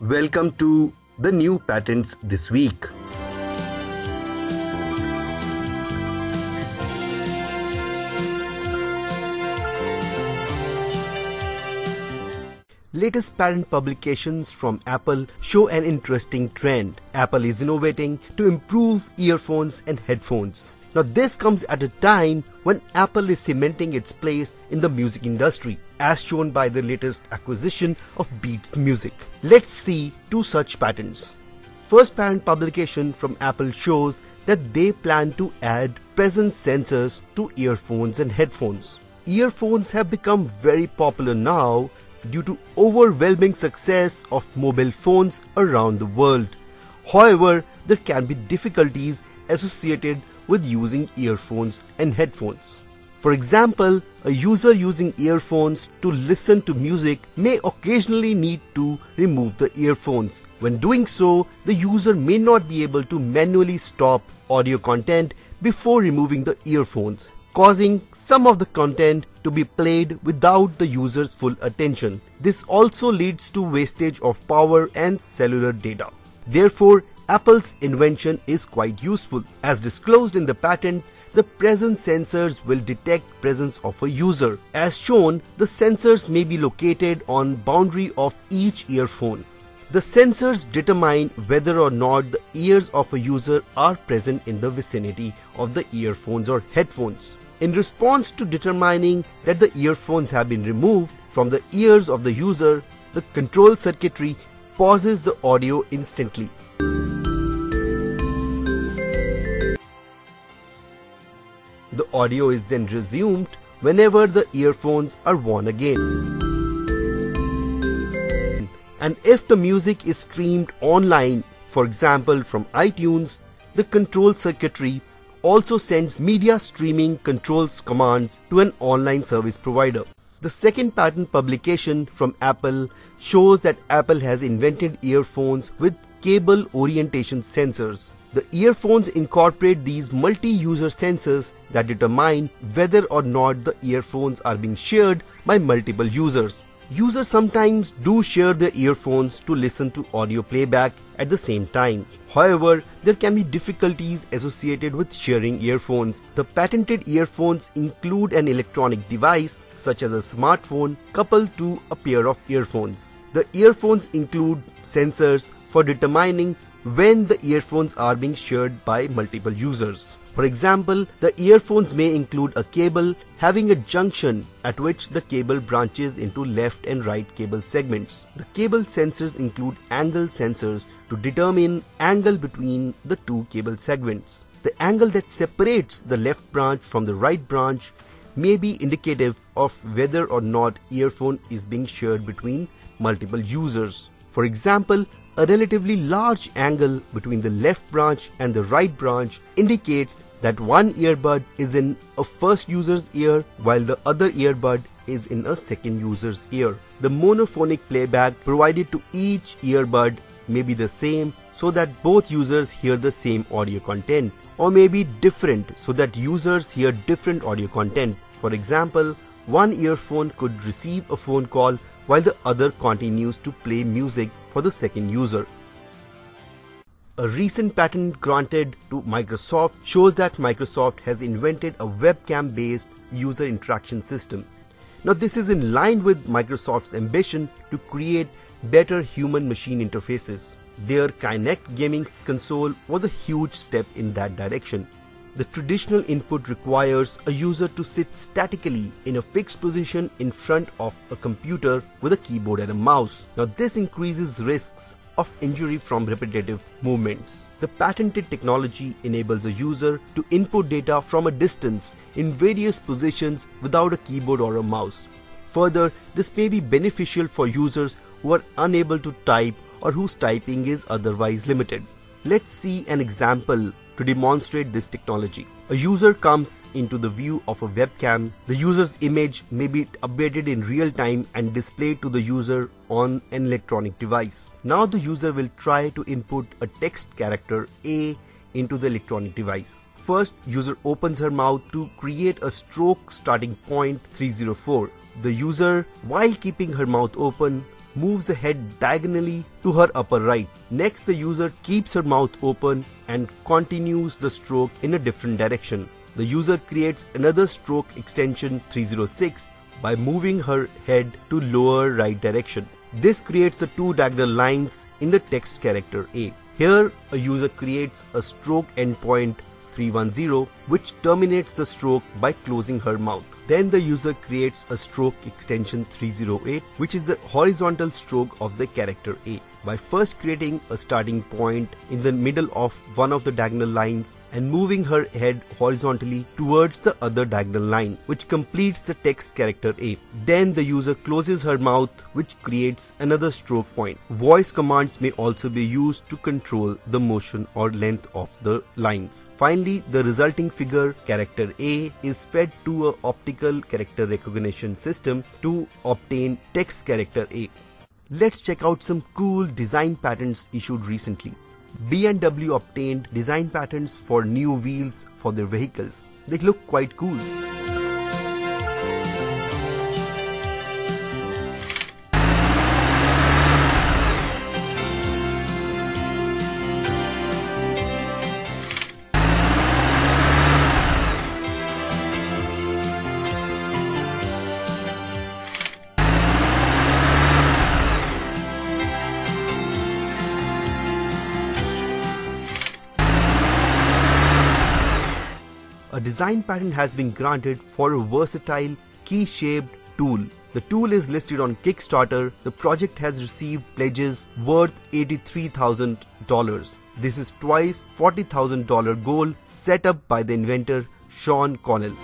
Welcome to the new patents this week. Latest patent publications from Apple show an interesting trend. Apple is innovating to improve earphones and headphones. Now this comes at a time when Apple is cementing its place in the music industry, as shown by the latest acquisition of Beats Music. Let's see two such patents. First patent publication from Apple shows that they plan to add presence sensors to earphones and headphones. Earphones have become very popular now due to overwhelming success of mobile phones around the world. However, there can be difficulties associated with using earphones and headphones. For example, a user using earphones to listen to music may occasionally need to remove the earphones. When doing so, the user may not be able to manually stop audio content before removing the earphones, causing some of the content to be played without the user's full attention. This also leads to wastage of power and cellular data. Therefore, Apple's invention is quite useful. As disclosed in the patent, the presence sensors will detect presence of a user. As shown, the sensors may be located on boundary of each earphone. The sensors determine whether or not the ears of a user are present in the vicinity of the earphones or headphones. In response to determining that the earphones have been removed from the ears of the user, the control circuitry pauses the audio instantly. The audio is then resumed whenever the earphones are worn again. And if the music is streamed online, for example from iTunes, the control circuitry also sends media streaming controls commands to an online service provider. The second patent publication from Apple shows that Apple has invented earphones with cable orientation sensors. The earphones incorporate these multi-user sensors that determine whether or not the earphones are being shared by multiple users. Users sometimes do share their earphones to listen to audio playback at the same time. However, there can be difficulties associated with sharing earphones. The patented earphones include an electronic device such as a smartphone coupled to a pair of earphones. The earphones include sensors for determining when the earphones are being shared by multiple users. For example, the earphones may include a cable having a junction at which the cable branches into left and right cable segments. The cable sensors include angle sensors to determine angle between the two cable segments. The angle that separates the left branch from the right branch may be indicative of whether or not earphone is being shared between multiple users. For example, a relatively large angle between the left branch and the right branch indicates that one earbud is in a first user's ear while the other earbud is in a second user's ear. The monophonic playback provided to each earbud may be the same so that both users hear the same audio content, or may be different so that users hear different audio content. For example, one earphone could receive a phone call while the other continues to play music for the second user. A recent patent granted to Microsoft shows that Microsoft has invented a webcam-based user interaction system. Now this is in line with Microsoft's ambition to create better human-machine interfaces. Their Kinect gaming console was a huge step in that direction. The traditional input requires a user to sit statically in a fixed position in front of a computer with a keyboard and a mouse. Now this increases risks of injury from repetitive movements. The patented technology enables a user to input data from a distance in various positions without a keyboard or a mouse. Further, this may be beneficial for users who are unable to type or whose typing is otherwise limited. Let's see an example to demonstrate this technology. A user comes into the view of a webcam. The user's image may be updated in real time and displayed to the user on an electronic device. Now the user will try to input a text character A into the electronic device. First, user opens her mouth to create a stroke starting point 304. The user, while keeping her mouth open, moves the head diagonally to her upper right. Next, the user keeps her mouth open and continues the stroke in a different direction. The user creates another stroke extension 306 by moving her head to lower right direction. This creates the two diagonal lines in the text character A. Here, a user creates a stroke endpoint 310 which terminates the stroke by closing her mouth. Then the user creates a stroke extension 308 which is the horizontal stroke of the character A by first creating a starting point in the middle of one of the diagonal lines and moving her head horizontally towards the other diagonal line which completes the text character A. Then the user closes her mouth which creates another stroke point. Voice commands may also be used to control the motion or length of the lines. Finally, the resulting figure character A is fed to an optical character recognition system to obtain text character A. Let's check out some cool design patents issued recently. BMW obtained design patents for new wheels for their vehicles. They look quite cool. A design patent has been granted for a versatile key-shaped tool. The tool is listed on Kickstarter. The project has received pledges worth $83,000. This is twice $40,000 goal set up by the inventor Sean Connell.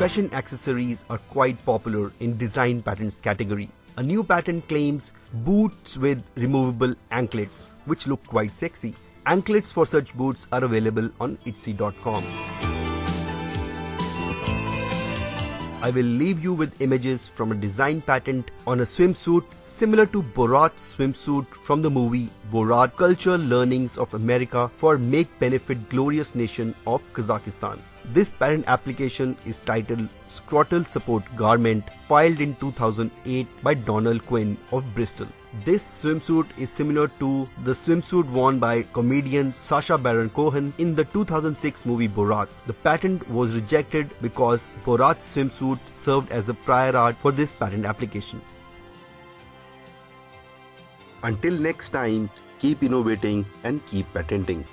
Fashion accessories are quite popular in design patents category. A new patent claims boots with removable anklets, which look quite sexy. Anklets for such boots are available on etsy.com. I will leave you with images from a design patent on a swimsuit similar to Borat's swimsuit from the movie Borat. Culture Learnings of America for Make Benefit Glorious Nation of Kazakhstan. This patent application is titled Scrotal Support Garment, filed in 2008 by Donald Quinn of Bristol. This swimsuit is similar to the swimsuit worn by comedian Sacha Baron Cohen in the 2006 movie Borat. The patent was rejected because Borat's swimsuit served as a prior art for this patent application. Until next time, keep innovating and keep patenting.